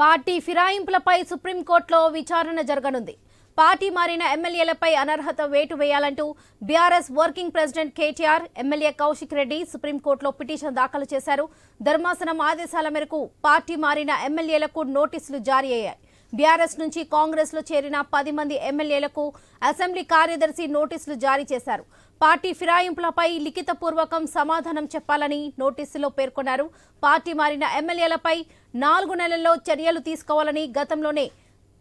Party ఫిరాయింపులపై సుప్రీంకోర్టులో విచారణ జరగనుంది. పార్టీ మారిన ఎమ్మెల్యేలపై అనర్హత వేటు వేయాలంటూ BRS working president KTR, MLA Kaushik Reddy సుప్రీంకోర్టులో పిటిషన్ దాఖలు చేశారు. ధర్మాసనం ఆదేశాల మేరకు పార్టీ మారిన ఎమ్మెల్యేలకు నోటీసులు జారీ అయ్యాయి. బీఆర్ఎస్ నుంచి కాంగ్రెస్ లో చేరిన 10 మంది ఎమ్మెల్యేలకు అసెంబ్లీ కార్యదర్శి నోటీసులు జారీ చేశారు. పార్టీ ఫిరాయింపులపై లిఖితపూర్వకం సమాధానం చెప్పాలని నోటీసులో పేర్కొన్నారు. పార్టీ మారిన ఎమ్మెల్యేలపై 4 నెలల్లో చర్యలు తీసుకోవాలని గతంలోనే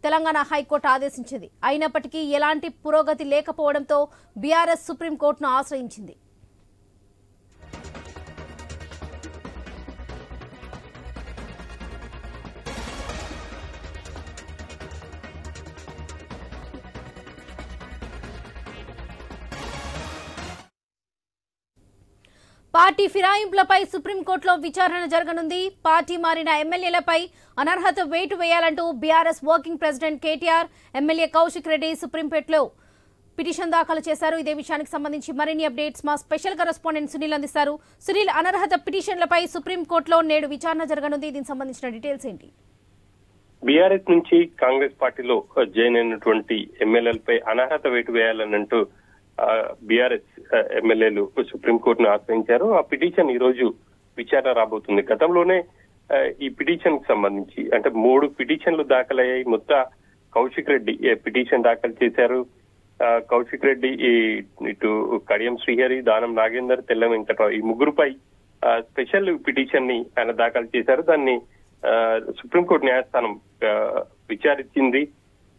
తెలంగాణ హైకోర్టు ఆదేశించింది. అయినప్పటికీ ఎలాంటి పురోగతి లేకపోవడంతో బీఆర్ఎస్ సుప్రీంకోర్టును ఆశ్రయించింది. పార్టీ ఫిరాయింపులపై సుప్రీంకోర్టులో విచారణ జరగనుంది. పార్టీ మారిన ఎమ్మెల్యేలపై అనర్హత వేటు వేయాలంటూ BRS working president KTR, MLA Kaushik Reddy సుప్రీంకోర్టులో పిటిషన్ దాఖలు చేశారు. ఇదే విషయానికి సంబంధించి మరిన్ని అప్డేట్స్ మా స్పెషల్ కరెస్పాండెంట్ సునీల్ అందిస్తారు. సునీల్, అనర్హత పిటిషన్లపై సుప్రీంకోర్టులో నేడు విచారణ జరగనుంది. దీనికి సంబంధించిన డీటెయిల్స్ ఏంటి? బీఆర్ఎస్ నుంచి కాంగ్రెస్ పార్టీలో జాయిన్ అయినటువంటి ఎమ్మెల్యేలపై అనర్హత వేటు వేయాలనంటూ బీఆర్ఎస్ ఎమ్మెల్యేలు సుప్రీంకోర్టును ఆశ్రయించారు. ఆ పిటిషన్ ఈ రోజు విచారణ రాబోతుంది. గతంలోనే ఈ పిటిషన్ కి సంబంధించి అంటే 3 పిటిషన్లు దాఖలయ్యాయి. మొత్తం కౌశిక్ రెడ్డి పిటిషన్ దాఖలు చేశారు. కౌశిక్ రెడ్డి, ఇటు కడియం శ్రీహరి, దానం నాగేందర్, తెల్ల వెంకటరావు ఈ ముగ్గురుపై స్పెషల్ పిటిషన్ ని ఆయన దాఖలు చేశారు. దాన్ని సుప్రీంకోర్టు న్యాయస్థానం విచారించింది.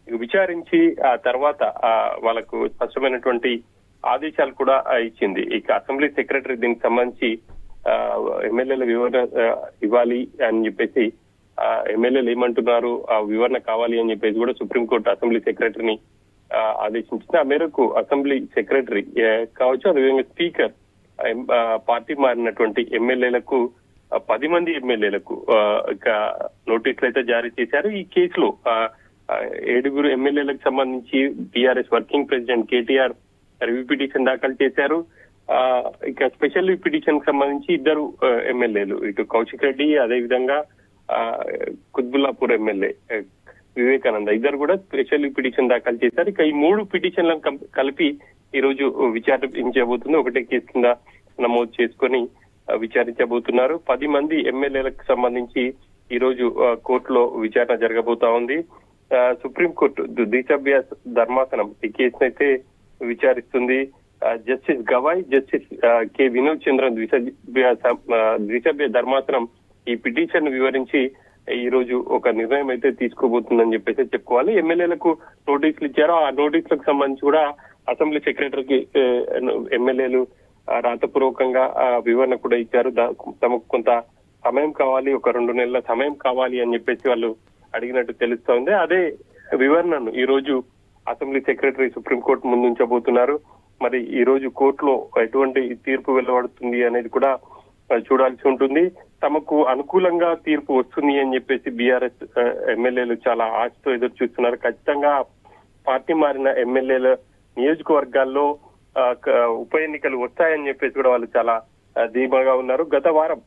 విచారించి ఆ తర్వాత వాళ్ళకు స్పష్టమైనటువంటి ఆదేశాలు కూడా ఇచ్చింది. ఇక అసెంబ్లీ సెక్రటరీ దీనికి సంబంధించి ఎమ్మెల్యేల వివరణ ఇవ్వాలి అని చెప్పేసి, ఎమ్మెల్యేలు ఏమంటున్నారు ఆ వివరణ కావాలి అని చెప్పేసి కూడా సుప్రీంకోర్టు అసెంబ్లీ సెక్రటరీని ఆదేశించింది. ఆ మేరకు అసెంబ్లీ సెక్రటరీ కావచ్చు, అదేవిధంగా స్పీకర్ పార్టీ మారినటువంటి ఎమ్మెల్యేలకు 10 మంది ఎమ్మెల్యేలకు ఇక నోటీసులు అయితే జారీ చేశారు. ఈ కేసులో 7 ఎమ్మెల్యేలకు సంబంధించి BRS working president KTR review petition దాఖలు చేశారు. ఇక స్పెషల్ పిటిషన్ కి సంబంధించి 2 ఎమ్మెల్యేలు, ఇటు కౌశిక్ రెడ్డి, అదేవిధంగా కుత్బుల్లాపూర్ ఎమ్మెల్యే వివేకానంద, 2 కూడా స్పెషల్ పిటిషన్ దాఖలు చేశారు. ఇక ఈ 3 పిటిషన్లను కలిపి ఈ రోజు విచారించబోతుంది. ఒకటే కేసు కింద నమోదు చేసుకొని విచారించబోతున్నారు. 10 మంది ఎమ్మెల్యేలకు సంబంధించి ఈ రోజు కోర్టులో విచారణ జరగబోతా ఉంది. సుప్రీంకోర్టు ద్విసభ్య ధర్మాసనం ఈ కేసునైతే విచారిస్తుంది. Justice Gavai, justice K Vinod Chandran ద్విసభ్య ధర్మాసనం ఈ పిటిషన్ వివరించి ఈ రోజు ఒక నిర్ణయం అయితే తీసుకోబోతుందని చెప్పేసి చెప్పుకోవాలి. ఎమ్మెల్యేలకు నోటీసులు ఇచ్చారు. ఆ నోటీసులకు సంబంధించి కూడా అసెంబ్లీ సెక్రటరీకి ఎమ్మెల్యేలు రాతపూర్వకంగా వివరణ కూడా ఇచ్చారు. తమకు కొంత సమయం కావాలి, ఒక 2 నెలల సమయం కావాలి అని చెప్పేసి వాళ్ళు అడిగినట్టు తెలుస్తోంది. అదే వివరణను ఈ రోజు అసెంబ్లీ సెక్రటరీ సుప్రీంకోర్టు ముందు ఉంచబోతున్నారు. మరి ఈ రోజు కోర్టులో ఎటువంటి తీర్పు వెలువడుతుంది అనేది కూడా చూడాల్సి ఉంటుంది. తమకు అనుకూలంగా తీర్పు వస్తుంది అని చెప్పేసి బీఆర్ఎస్ ఎమ్మెల్యేలు చాలా ఆశతో ఎదురు చూస్తున్నారు. ఖచ్చితంగా పార్టీ మారిన ఎమ్మెల్యేల నియోజకవర్గాల్లో ఉప ఎన్నికలు వస్తాయని చెప్పేసి కూడా వాళ్ళు చాలా ధీమాగా ఉన్నారు. గత వారం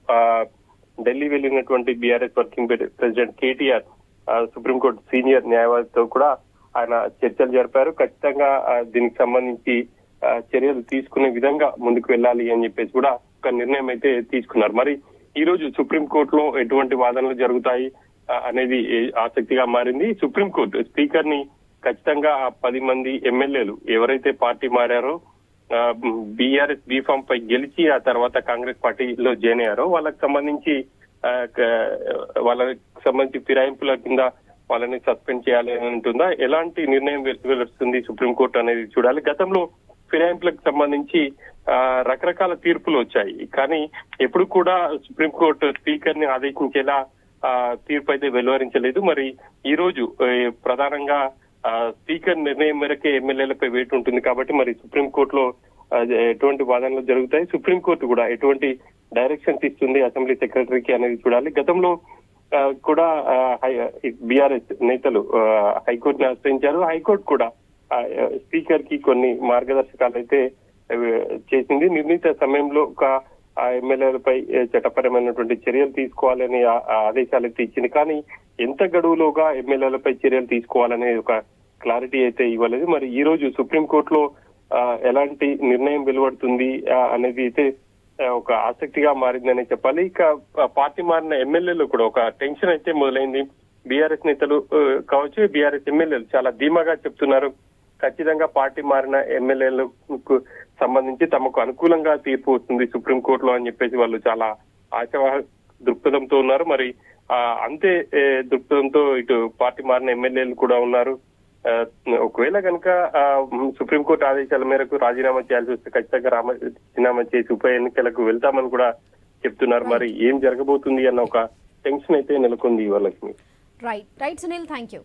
ఢిల్లీ వెళ్లినటువంటి BRS working president KTR supreme court senior న్యాయవాదితో కూడా ఆయన చర్చలు జరిపారు. ఖచ్చితంగా దీనికి సంబంధించి చర్యలు తీసుకునే విధంగా ముందుకు వెళ్ళాలి అని చెప్పేసి కూడా ఒక నిర్ణయం అయితే తీసుకున్నారు. మరి ఈ రోజు సుప్రీంకోర్టులో ఎటువంటి వాదనలు జరుగుతాయి అనేది ఆసక్తిగా మారింది. సుప్రీంకోర్టు స్పీకర్ ని ఖచ్చితంగా 10 మంది ఎమ్మెల్యేలు ఎవరైతే పార్టీ మారారో, బీఆర్ఎస్ బీఫామ్ పై గెలిచి ఆ తర్వాత కాంగ్రెస్ పార్టీలో జాయిన్ అయ్యారో వాళ్ళకి సంబంధించి ఫిరాయింపుల కింద వాళ్ళని సస్పెండ్ చేయాలి అని ఉంటుందా, ఎలాంటి నిర్ణయం వెలువడుతుంది సుప్రీంకోర్టు అనేది చూడాలి. గతంలో ఫిరాయింపులకు సంబంధించి రకరకాల తీర్పులు వచ్చాయి. కానీ ఎప్పుడు కూడా సుప్రీంకోర్టు స్పీకర్ ని ఆదేశించేలా తీర్పు అయితే వెలువరించలేదు. మరి ఈ రోజు ప్రధానంగా స్పీకర్ నిర్ణయం మేరకే ఎమ్మెల్యేలపై వేటు ఉంటుంది కాబట్టి మరి సుప్రీంకోర్టులో ఎటువంటి వాదనలు జరుగుతాయి, సుప్రీంకోర్టు కూడా ఎటువంటి డైరెక్షన్స్ ఇస్తుంది అసెంబ్లీ సెక్రటరీకి అనేది చూడాలి. గతంలో కూడా బీఆర్ఎస్ నేతలు హైకోర్టును ఆశ్రయించారు. హైకోర్టు కూడా స్పీకర్ కి కొన్ని మార్గదర్శకాలు అయితే చేసింది. నిర్ణీత సమయంలో ఒక ఆ ఎమ్మెల్యేలపై చట్టపరమైనటువంటి చర్యలు తీసుకోవాలని ఆదేశాలు అయితే ఇచ్చింది. కానీ ఎంత గడువులోగా ఎమ్మెల్యేలపై చర్యలు తీసుకోవాలనే ఒక క్లారిటీ అయితే ఇవ్వలేదు. మరి ఈ రోజు సుప్రీంకోర్టులో ఎలాంటి నిర్ణయం వెలువడుతుంది అనేది అయితే ఒక ఆసక్తిగా మారిందనే చెప్పాలి. ఇక పార్టీ మారిన ఎమ్మెల్యేలు కూడా ఒక టెన్షన్ అయితే మొదలైంది. బీఆర్ఎస్ నేతలు కావచ్చు, బీఆర్ఎస్ ఎమ్మెల్యేలు చాలా ధీమాగా చెప్తున్నారు. ఖచ్చితంగా పార్టీ మారిన ఎమ్మెల్యేలకు సంబంధించి తమకు అనుకూలంగా తీర్పు వస్తుంది సుప్రీంకోర్టులో అని చెప్పేసి వాళ్ళు చాలా ఆశావాహ దృక్పథంతో ఉన్నారు. మరి అంతే దృక్పథంతో ఇటు పార్టీ మారిన ఎమ్మెల్యేలు కూడా ఉన్నారు. ఒకవేళ కనుక సుప్రీంకోర్టు ఆదేశాల మేరకు రాజీనామా చేయాల్సి వస్తే ఖచ్చితంగా రాజీనామా చేసి ఉప ఎన్నికలకు వెళ్తామని కూడా చెప్తున్నారు. మరి ఏం జరగబోతుంది అన్న ఒక టెన్షన్ అయితే నెలకొంది వాళ్ళకి. Right Sunil, thank you.